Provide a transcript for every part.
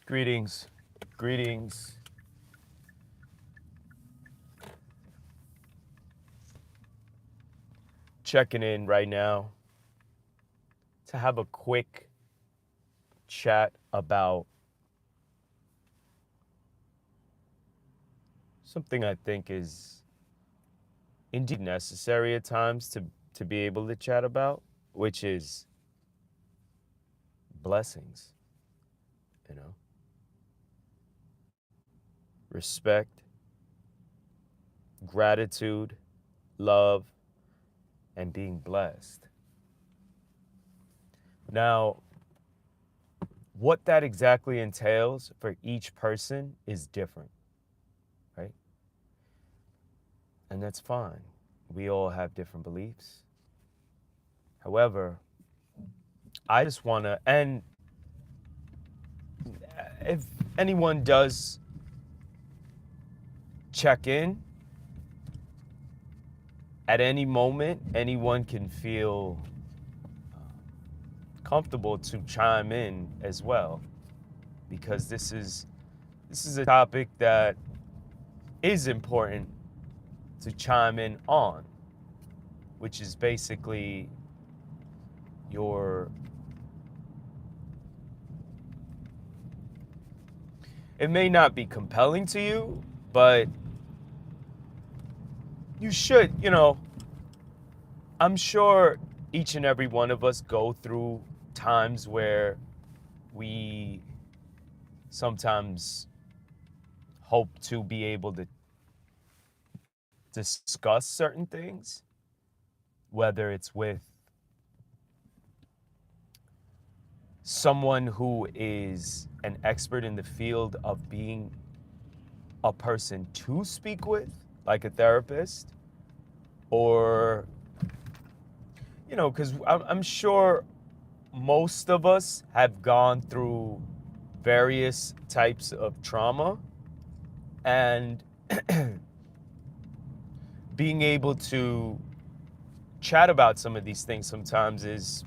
Greetings. Greetings. Checking in right now to have a quick chat about something I think is indeed necessary at times to be able to chat about, which is blessings, you know, respect, gratitude, love, and being blessed. Now, what that exactly entails for each person is different, right? And that's fine. We all have different beliefs. However, I just want to, and if anyone does check in at any moment, anyone can feel comfortable to chime in as well, because this is a topic that is important to chime in on, which is basically your, it may not be compelling to you, but you should, I'm sure each and every one of us go through times where we sometimes hope to be able to discuss certain things, whether it's with someone who is an expert in the field of being a person to speak with, like a therapist, or, because I'm sure most of us have gone through various types of trauma, and being able to chat about some of these things sometimes is,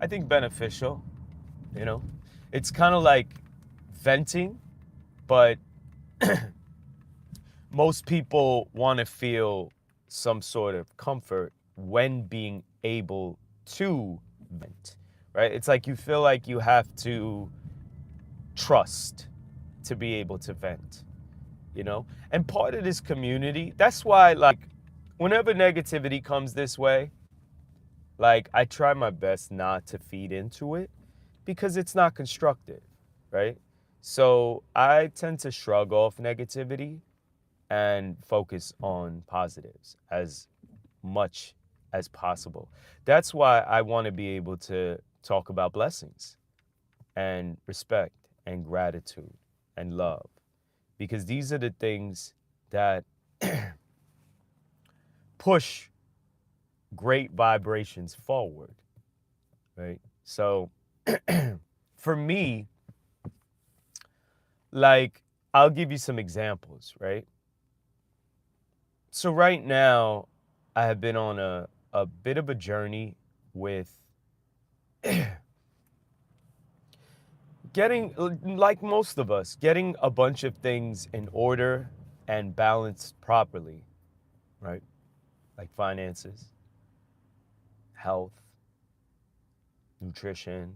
I think, beneficial. It's kind of like venting, but most people want to feel some sort of comfort when being able to vent, right? It's like you feel like you have to trust to be able to vent, And part of this community, that's why, like, whenever negativity comes this way, like, I try my best not to feed into it because it's not constructive, right? So I tend to shrug off negativity and focus on positives as much as possible. That's why I want to be able to talk about blessings and respect and gratitude and love, because these are the things that push great vibrations forward, right? So for me, like, I'll give you some examples, right? So right now, I have been on a bit of a journey with getting, like most of us, getting a bunch of things in order and balanced properly, right? Like finances, health, nutrition,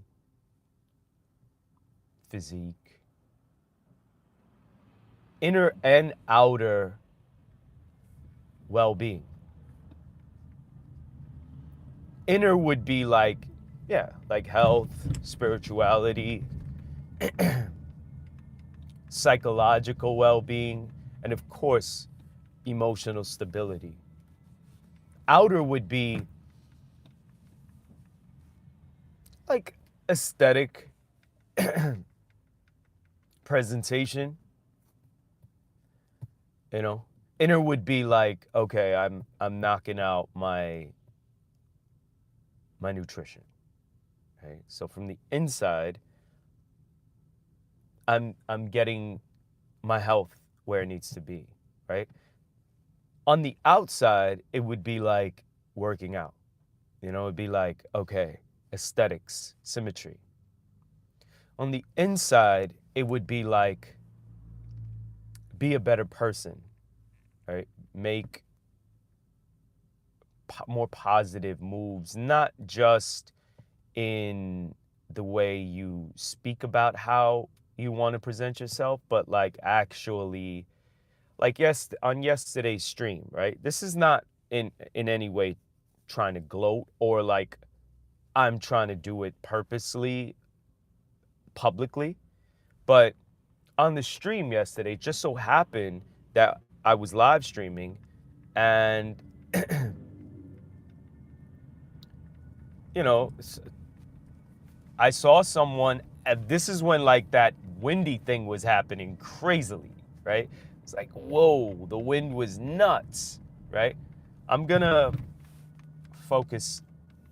physique, inner and outer well-being. Inner would be like, yeah, like health, spirituality, psychological well-being, and of course, emotional stability. Outer would be like aesthetic presentation, you know. Inner would be like, okay, I'm knocking out my nutrition. Okay? So from the inside, I'm getting my health where it needs to be, right? On the outside, it would be like working out. It'd be like, okay, aesthetics, symmetry. On the inside, it would be like, be a better person, right? Make more positive moves, not just in the way you speak about how you want to present yourself, but like actually, like yes, on yesterday's stream, right? This is not in any way trying to gloat or like I'm trying to do it purposely publicly, but on the stream yesterday, it just so happened that I was live streaming and you know, I saw someone, and this is when like that windy thing was happening crazily, right? It's like, whoa, the wind was nuts, right? I'm gonna focus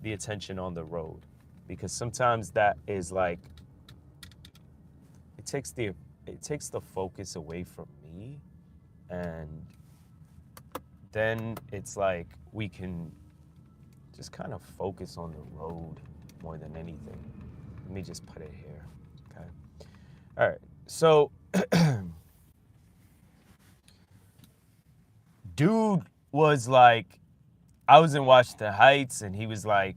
the attention on the road because sometimes that is like, it takes the focus away from me, and then it's like we can just kind of focus on the road more than anything. Let me just put it here, okay? All right, so dude was like, I was in Washington Heights and he was like,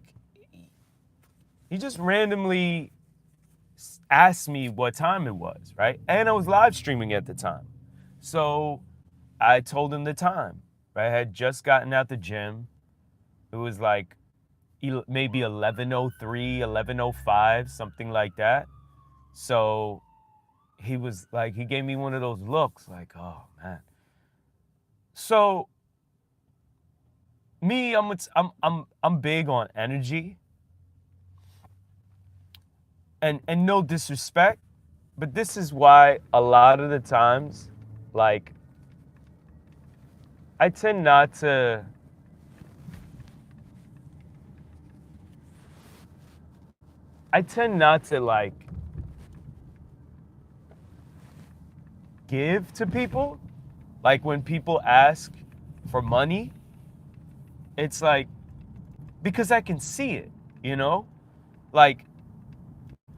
he just randomly asked me what time it was, right? And I was live streaming at the time. So I told him the time, right? I had just gotten out the gym. It was like maybe 11:03, 11:05, something like that. So he was like, he gave me one of those looks like, oh man. So me, I'm big on energy. And no disrespect, but this is why a lot of the times, like, I tend not to like give to people. Like when people ask for money, it's like, because I can see it, you know? Like,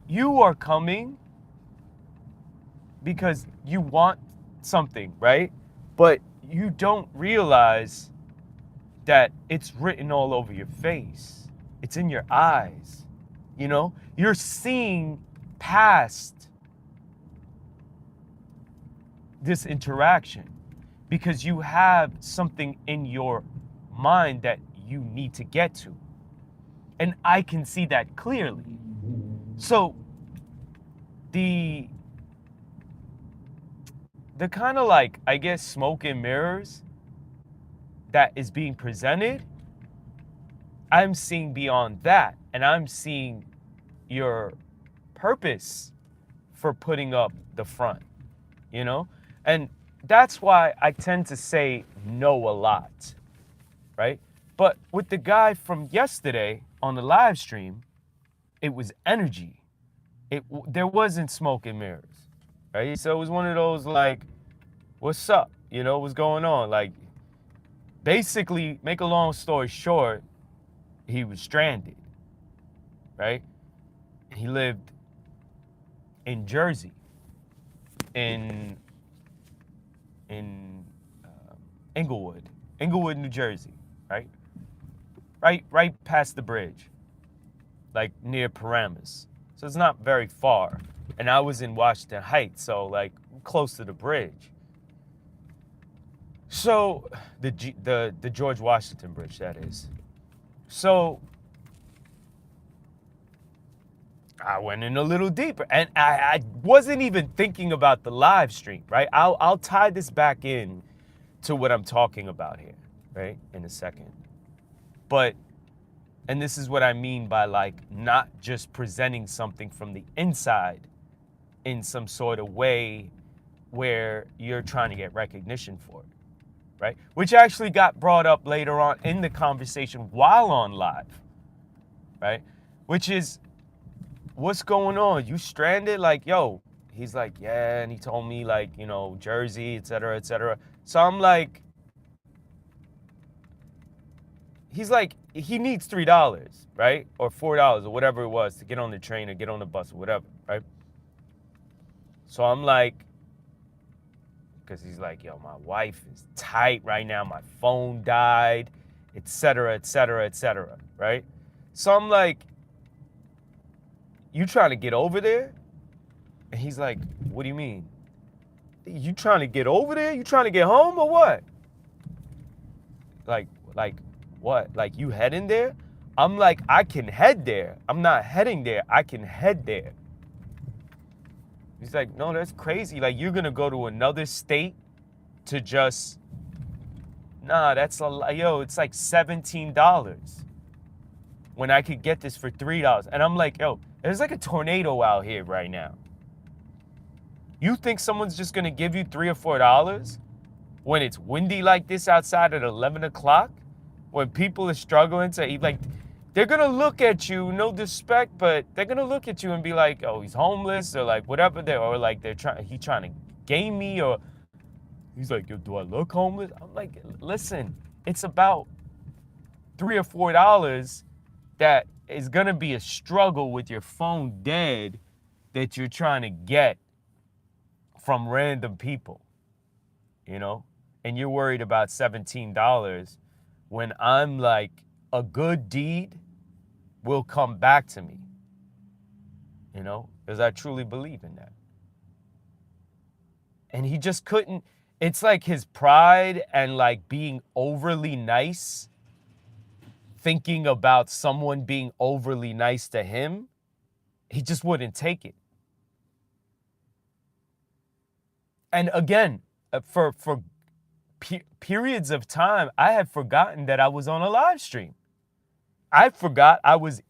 you are coming because you want something, right? But you don't realize that it's written all over your face. It's in your eyes, you know? You're seeing past this interaction because you have something in your mind that you need to get to. And I can see that clearly. So the kind of like, I guess, smoke and mirrors that is being presented, I'm seeing beyond that. And I'm seeing your purpose for putting up the front, you know? And that's why I tend to say no a lot, right? But with the guy from yesterday on the live stream, it was energy. There wasn't smoke and mirrors, right? So it was one of those like, what's up? You know, what's going on? Like, basically, make a long story short, he was stranded, right? He lived in Jersey, in Englewood, New Jersey, right? Right past the bridge, like near Paramus. So it's not very far. And I was in Washington Heights, so like close to the bridge. So the George Washington Bridge, that is. So I went in a little deeper, and I wasn't even thinking about the live stream, right? I'll tie this back in to what I'm talking about here, right, in a second. But, and this is what I mean by like not just presenting something from the inside in some sort of way where you're trying to get recognition for it, right? Which actually got brought up later on in the conversation while on live, right? Which is, what's going on? You stranded? Like, yo, he's like, yeah, and he told me like, you know, Jersey, et cetera, et cetera. So I'm like, he's like, he needs $3, right? Or $4 or whatever it was to get on the train or get on the bus or whatever, right? So I'm like, because he's like, yo, my wife is tight right now. My phone died, et cetera, et cetera, et cetera, right? So I'm like, you trying to get over there? And he's like, what do you mean? You trying to get over there? You trying to get home or what? Like what? Like you heading there? I'm like, I can head there. I'm not heading there. I can head there. He's like, no, that's crazy. Like you're gonna go to another state to just, nah, that's a lot. Yo, it's like $17 when I could get this for $3. And I'm like, yo, there's like a tornado out here right now. You think someone's just gonna give you $3 or $4 when it's windy like this outside at 11 o'clock? When people are struggling to eat, like, they're gonna look at you, no disrespect, but they're gonna look at you and be like, oh, he's homeless, or like whatever or like he trying to game me, or he's like, yo, do I look homeless? I'm like, listen, it's about $3 or $4 that is gonna be a struggle with your phone dead that you're trying to get from random people, you know? And you're worried about $17 when I'm like, a good deed will come back to me, you know, because I truly believe in that. And he just couldn't, it's like his pride and like being overly nice, thinking about someone being overly nice to him, he just wouldn't take it. And again, for periods of time, I had forgotten that I was on a live stream. I forgot I was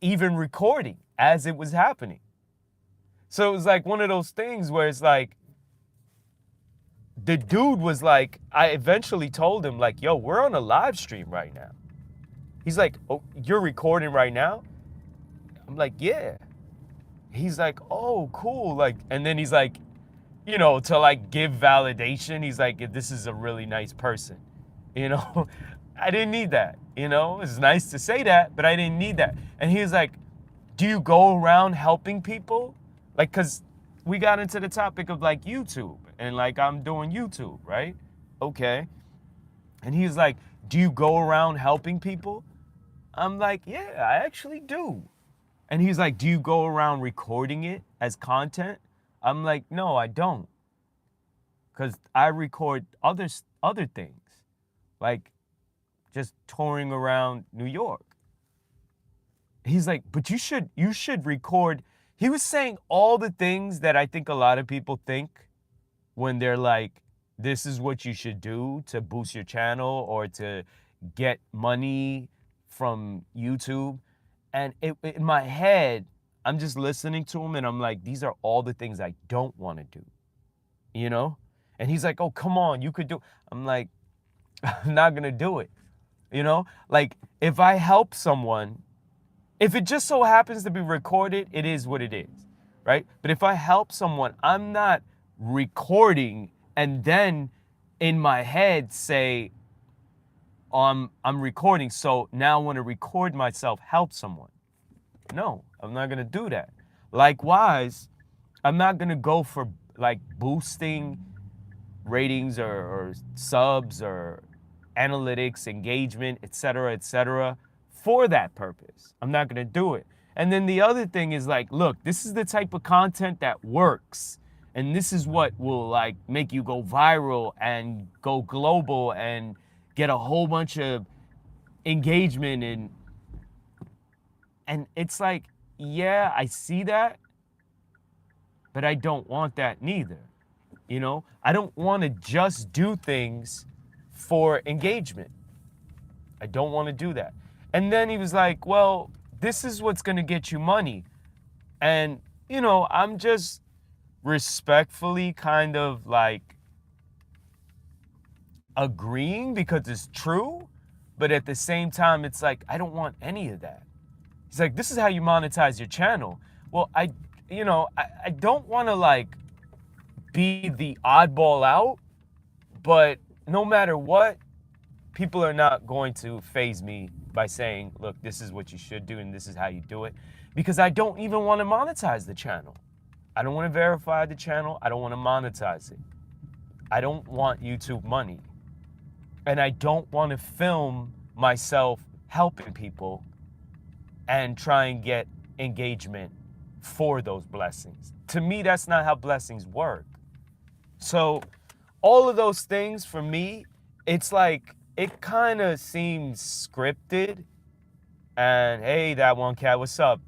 even recording as it was happening. So it was like one of those things where it's like, the dude was like, I eventually told him like, yo, we're on a live stream right now. He's like, oh, you're recording right now? I'm like, yeah. He's like, oh, cool. Like, and then he's like, you know, to like give validation, he's like, this is a really nice person. You know, I didn't need that. You know, it's nice to say that, but I didn't need that. And he was like, do you go around helping people? Like, cause we got into the topic of like YouTube and like I'm doing YouTube, right? Okay. And he's like, do you go around helping people? I'm like, yeah, I actually do. And he's like, do you go around recording it as content? I'm like, no, I don't. Because I record other things, like just touring around New York. He's like, but you should record. He was saying all the things that I think a lot of people think when they're like, this is what you should do to boost your channel or to get money from YouTube. And in my head, I'm just listening to him and I'm like, these are all the things I don't want to do, you know? And he's like, oh, come on, you could do. I'm like, I'm not going to do it, you know? Like, if I help someone, if it just so happens to be recorded, it is what it is, right? But if I help someone, I'm not recording and then in my head say, I'm recording, so now I want to record myself, help someone. No, I'm not going to do that. Likewise, I'm not going to go for like boosting ratings or subs or analytics, engagement, et cetera, for that purpose. I'm not going to do it. And then the other thing is like, look, this is the type of content that works. And this is what will like make you go viral and go global and get a whole bunch of engagement. And it's like, yeah, I see that, but I don't want that neither. You know, I don't want to just do things for engagement. I don't want to do that. And then he was like, well, this is what's going to get you money. And, you know, I'm just respectfully kind of like agreeing because it's true. But at the same time, it's like, I don't want any of that. He's like, this is how you monetize your channel. Well, I don't want to like be the oddball out, but no matter what, people are not going to faze me by saying, look, this is what you should do and this is how you do it, because I don't even want to monetize the channel. I don't want to verify the channel. I don't want to monetize it. I don't want YouTube money. And I don't want to film myself helping people and try and get engagement for those blessings. To me, that's not how blessings work. So all of those things for me, it's like, it kind of seems scripted. And hey, that one cat, what's up?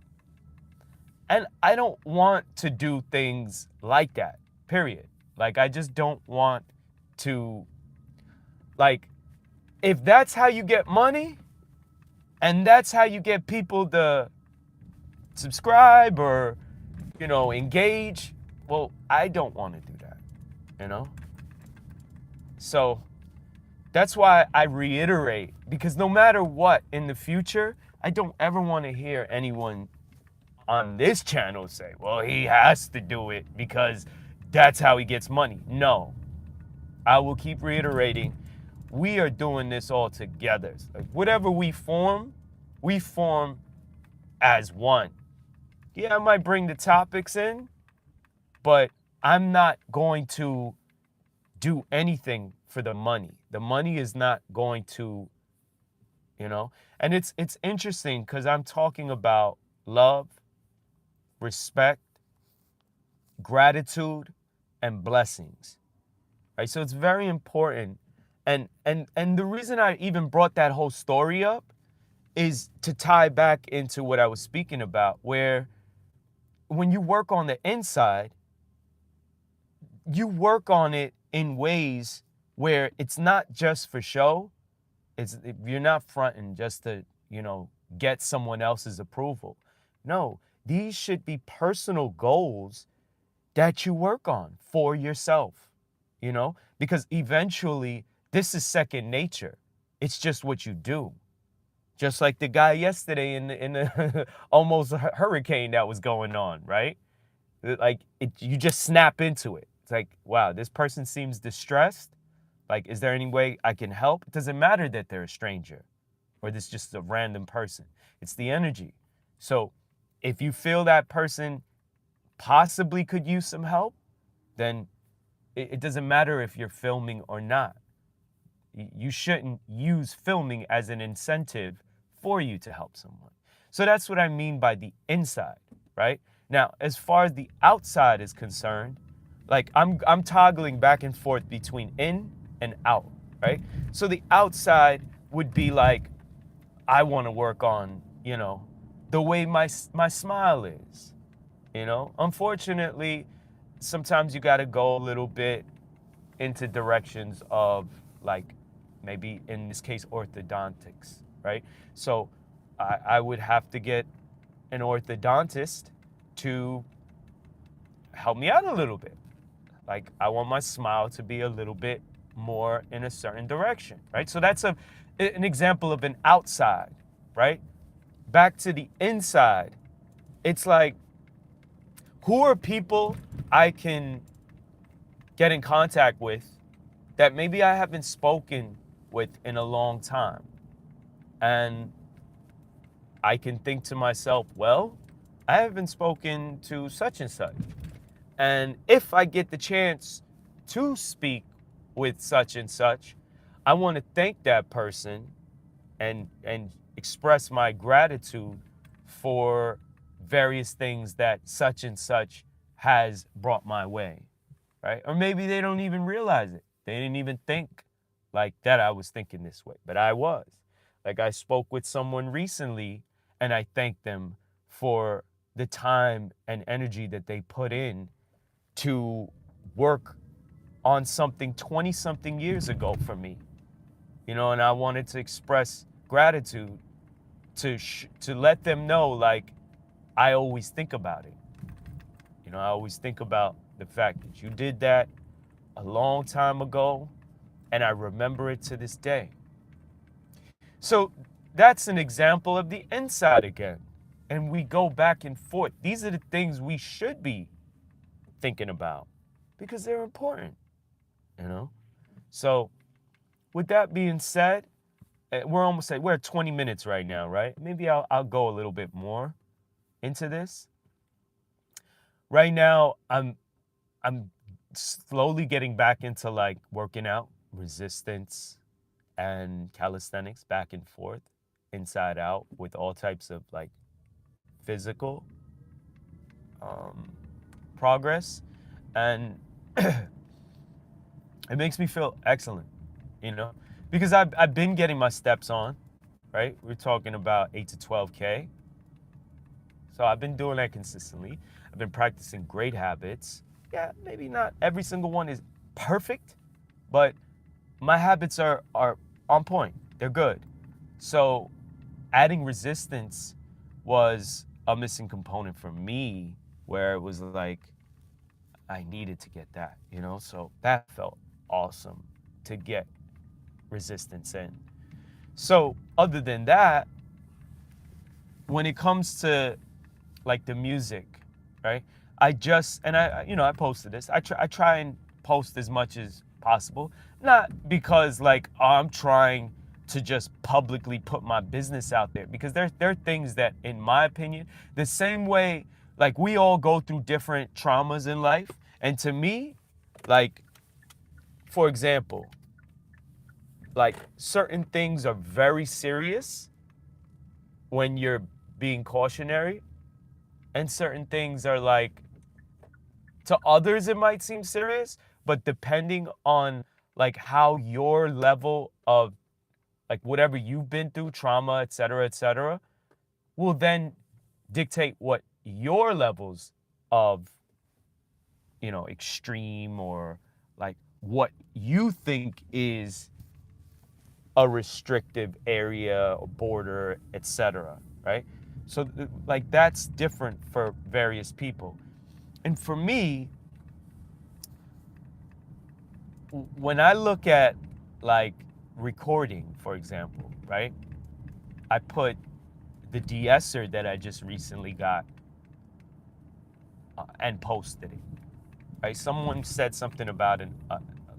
And I don't want to do things like that, period. Like, I just don't want to, like, if that's how you get money and that's how you get people to subscribe or, engage, well, I don't want to do that, So that's why I reiterate, because no matter what in the future, I don't ever want to hear anyone on this channel say, well, he has to do it because that's how he gets money. No, I will keep reiterating, we are doing this all together. Like, whatever we form as one. Yeah, I might bring the topics in, but I'm not going to do anything for the money. The money is not going to, and it's interesting because I'm talking about love, respect, gratitude, and blessings, right? So it's very important. And the reason I even brought that whole story up is to tie back into what I was speaking about, where when you work on the inside, you work on it in ways where it's not just for show. You're not fronting just to, get someone else's approval. No, these should be personal goals that you work on for yourself, because eventually this is second nature. It's just what you do. Just like the guy yesterday in the almost hurricane that was going on, right? Like, you just snap into it. It's like, wow, this person seems distressed. Like, is there any way I can help? It doesn't matter that they're a stranger or this just a random person. It's the energy. So if you feel that person possibly could use some help, then it doesn't matter if you're filming or not. You shouldn't use filming as an incentive for you to help someone. So that's what I mean by the inside, right? Now, as far as the outside is concerned, like, I'm toggling back and forth between in and out, right? So the outside would be like, I want to work on, the way my smile is, Unfortunately, sometimes you got to go a little bit into directions of, like, maybe in this case, orthodontics, right? So I would have to get an orthodontist to help me out a little bit. Like, I want my smile to be a little bit more in a certain direction, right? So that's an example of an outside, right? Back to the inside, it's like, who are people I can get in contact with that maybe I haven't spoken with in a long time? And I can think to myself, well, I haven't spoken to such and such. And if I get the chance to speak with such and such, I want to thank that person and express my gratitude for various things that such and such has brought my way, right? Or maybe they don't even realize it. They didn't even think like that I was thinking this way, but I was. Like, I spoke with someone recently and I thanked them for the time and energy that they put in to work on something 20-something years ago for me, and I wanted to express gratitude to let them know, like, I always think about it. I always think about the fact that you did that a long time ago, and I remember it to this day. So that's an example of the inside again. And we go back and forth. These are the things we should be thinking about because they're important, So with that being said, we're at 20 minutes right now, right? Maybe I'll go a little bit more into this. right now I'm slowly getting back into like working out, resistance and calisthenics back and forth, inside out with all types of like physical um, progress. And it makes me feel excellent, you know, because I've been getting my steps on, right? We're talking about 8 to 12K. So I've been doing that consistently. I've been practicing great habits. Yeah, maybe not every single one is perfect, but my habits are on point. They're good. So adding resistance was a missing component for me, where it was like I needed to get that, you know? So that felt awesome to get resistance in. So other than that, when it comes to like the music, right? I just, and I posted this. I try and post as much as possible, not because like I'm trying to just publicly put my business out there, because there are things that, in my opinion, the same way like we all go through different traumas in life, and to me, like for example, like certain things are very serious when you're being cautionary, and certain things are like, to others it might seem serious, but depending on like how your level of like whatever you've been through, trauma, et cetera, will then dictate what your levels of, extreme, or like what you think is a restrictive area or border, etc. Right? So like that's different for various people. And for me, when I look at like recording, for example, right? I put the de-esser that I just recently got and posted it. Right? Someone said something about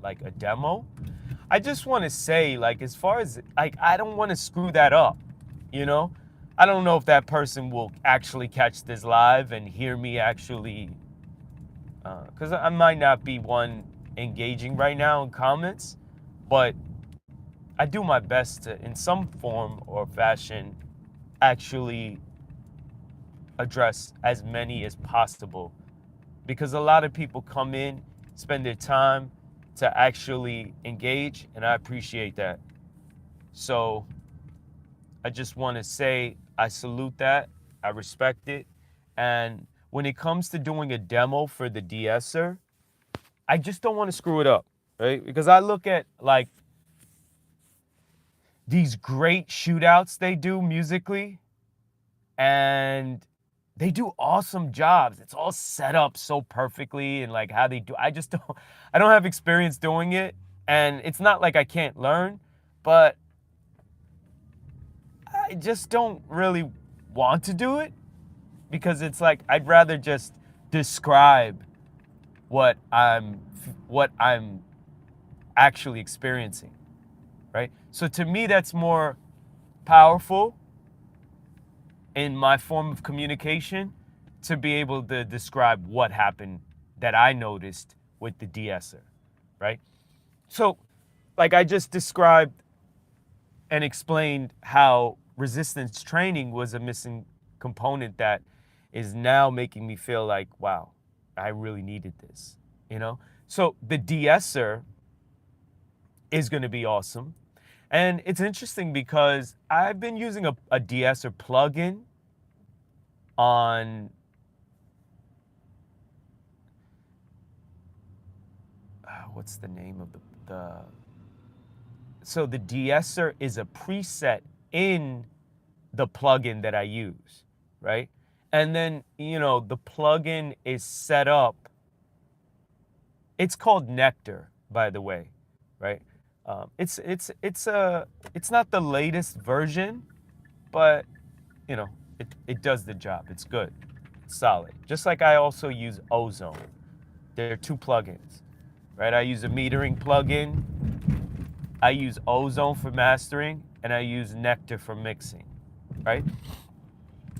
like a demo. I just want to say, like, as far as like, I don't want to screw that up, you know. I don't know if that person will actually catch this live and hear me actually, because I might not be one engaging right now in comments, but I do my best to, in some form or fashion, actually address as many as possible, because a lot of people come in, spend their time to actually engage, and I appreciate that. So I just want to say I salute that, I respect it, and when it comes to doing a demo for the de-esser, I just don't want to screw it up, right? Because I look at like these great shootouts they do musically, and they do awesome jobs. It's all set up so perfectly, and like how they do. I don't have experience doing it, and it's not like I can't learn, but I just don't really want to do it, because it's like I'd rather just describe what I'm actually experiencing, right? So to me, that's more powerful in my form of communication, to be able to describe what happened that I noticed with the de-esser, right? So, like I just described and explained how resistance training was a missing component that is now making me feel like, wow, I really needed this, you know? So the de-esser is going to be awesome. And it's interesting because I've been using a de-esser plugin on what's the name of the so the de-esser is a preset in the plugin that I use, right? And then, the plugin is set up. It's called Nectar, by the way, right? It's not the latest version, but it does the job. It's good. It's solid. Just like I also use Ozone. There are two plugins, right? I use a metering plugin. I use Ozone for mastering, and I use Nectar for mixing, right?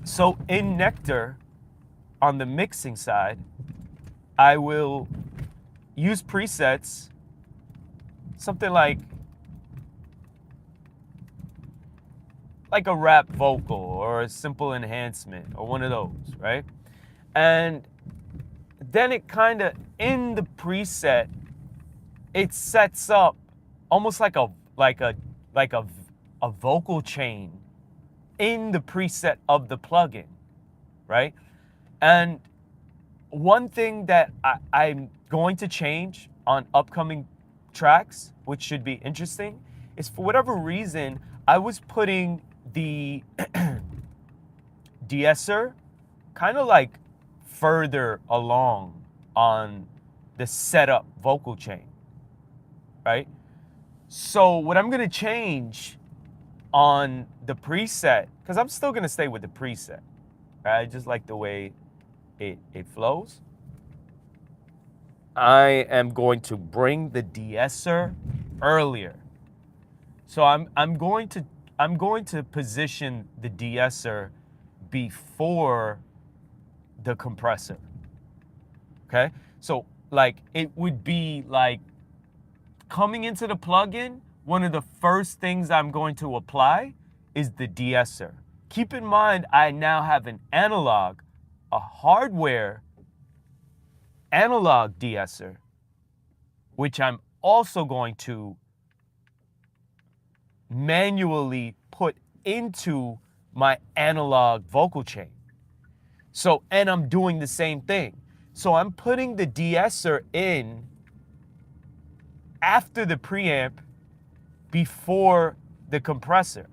So in Nectar, on the mixing side, I will use presets, something like a rap vocal or a simple enhancement or one of those, right? And then it kind of, in the preset, it sets up almost like a vocal chain in the preset of the plugin, right? And one thing that I'm going to change on upcoming tracks, which should be interesting, is for whatever reason, I was putting the de-esser kind of like further along on the setup vocal chain, right? So what I'm gonna change on the preset, because I'm still gonna stay with the preset, right? I just like the way it flows. I am going to bring the de-esser earlier. So I'm going to position the de-esser before the compressor. Okay? So like it would be like coming into the plugin, one of the first things I'm going to apply is the de-esser. Keep in mind, I now have an analog, a hardware analog de-esser, which I'm also going to manually put into my analog vocal chain. So, and I'm doing the same thing. So I'm putting the de-esser in after the preamp, before the compressor.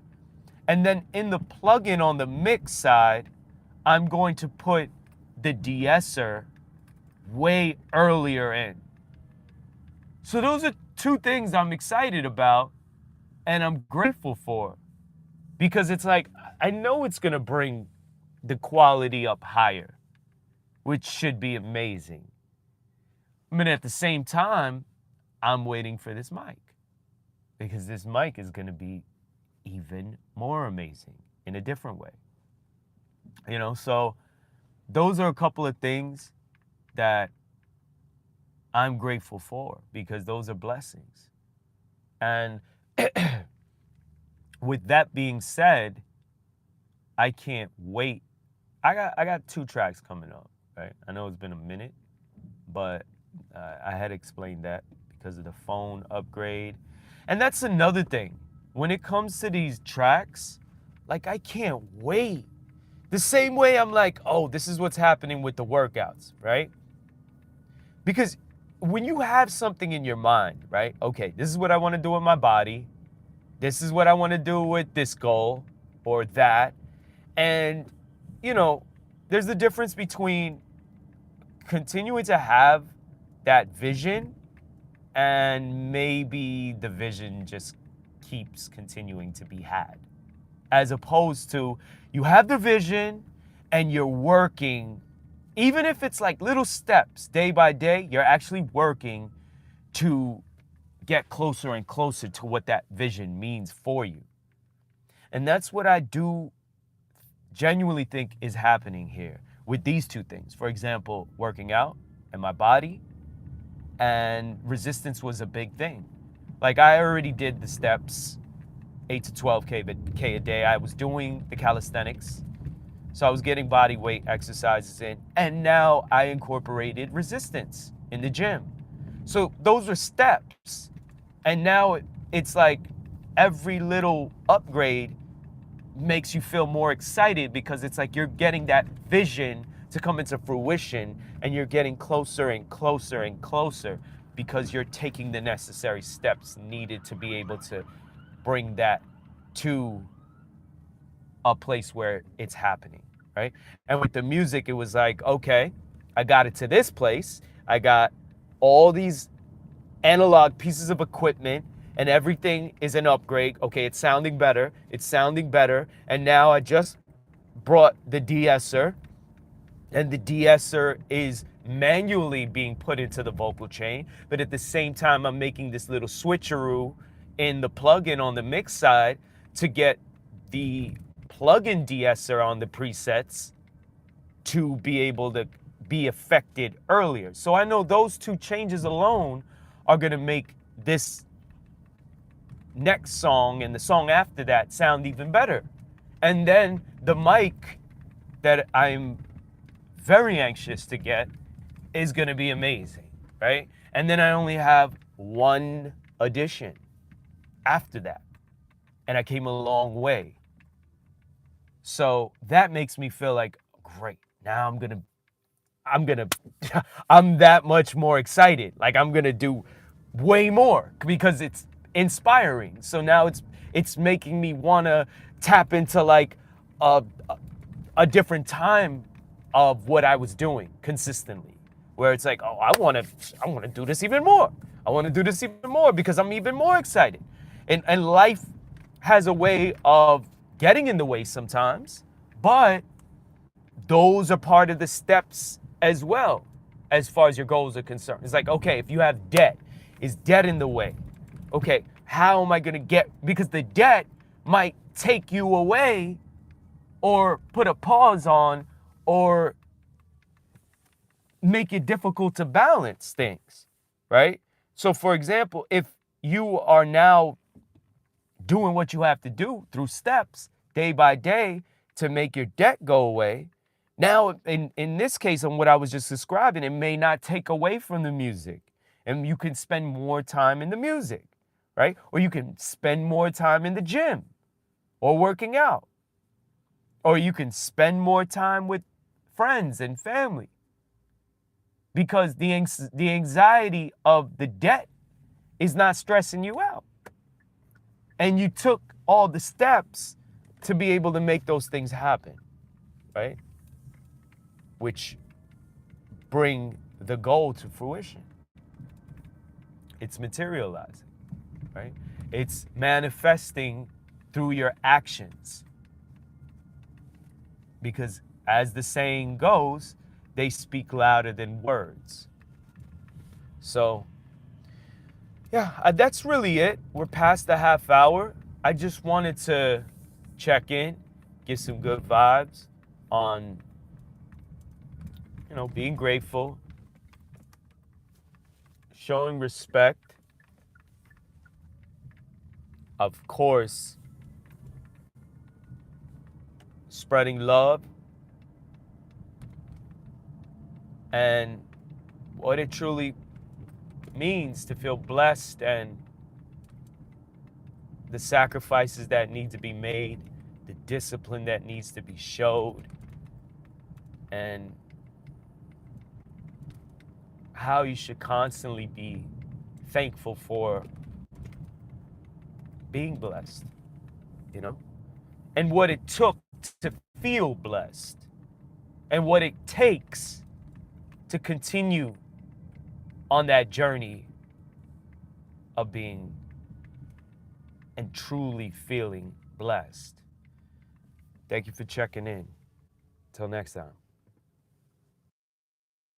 And then in the plugin on the mix side, I'm going to put the de-esser way earlier in. So those are two things I'm excited about and I'm grateful for, because it's like, I know it's gonna bring the quality up higher, which should be amazing. I mean, at the same time, I'm waiting for this mic, because this mic is gonna be even more amazing in a different way. You know, so those are a couple of things that I'm grateful for, because those are blessings. And with that being said, I can't wait. I got 2 tracks coming up, right? I know it's been a minute, but I had explained that because of the phone upgrade. And that's another thing. When it comes to these tracks, like, I can't wait. The same way I'm like, oh, this is what's happening with the workouts, right? Because when you have something in your mind, right? Okay, this is what I want to do with my body. This is what I want to do with this goal or that. And, you know, there's the difference between continuing to have that vision and maybe the vision just keeps continuing to be had. As opposed to, you have the vision and you're working, even if it's like little steps, day by day, you're actually working to get closer and closer to what that vision means for you. And that's what I do genuinely think is happening here with these 2 things. For example, working out and my body, and resistance was a big thing. Like, I already did the steps, 8 to 12K a day. I was doing the calisthenics. So I was getting body weight exercises in, and now I incorporated resistance in the gym. So those are steps. And now it's like every little upgrade makes you feel more excited, because it's like you're getting that vision to come into fruition, and you're getting closer and closer and closer, because you're taking the necessary steps needed to be able to bring that to a place where it's happening, right? And with the music, it was like, okay, I got it to this place. I got all these analog pieces of equipment, and everything is an upgrade. Okay, it's sounding better. It's sounding better. And now I just brought the de-esser, and the de-esser is manually being put into the vocal chain. But at the same time, I'm making this little switcheroo in the plugin on the mix side to get the plugin de-esser on the presets to be able to be affected earlier. So I know those two changes alone are going to make this next song and the song after that sound even better. And then the mic that I'm very anxious to get is going to be amazing, right? And then I only have one addition after that. And I came a long way. So that makes me feel like, great, now I'm that much more excited. Like I'm gonna do way more because it's inspiring. So now it's making me wanna tap into like a, a different time of what I was doing consistently. Where it's like, oh, I wanna do this even more. I wanna do this even more because I'm even more excited. And life has a way of getting in the way sometimes, but those are part of the steps as well, as far as your goals are concerned. It's like, okay, if you have debt, is debt in the way? Okay, how am I gonna get, because the debt might take you away or put a pause on or make it difficult to balance things, right? So for example, if you are now doing what you have to do through steps day by day to make your debt go away, now in this case, on what I was just describing, it may not take away from the music, and you can spend more time in the music, right? Or you can spend more time in the gym or working out, or you can spend more time with friends and family, because the anxiety of the debt is not stressing you out. And you took all the steps to be able to make those things happen, right? Which bring the goal to fruition. It's materializing, right? It's manifesting through your actions. Because as the saying goes, they speak louder than words. So, yeah, that's really it. We're past the half hour. I just wanted to check in, get some good vibes on, being grateful, showing respect, of course, spreading love, and what it truly means to feel blessed, and the sacrifices that need to be made, the discipline that needs to be showed, and how you should constantly be thankful for being blessed, and what it took to feel blessed, and what it takes to continue on that journey of being and truly feeling blessed. Thank you for checking in. Till next time.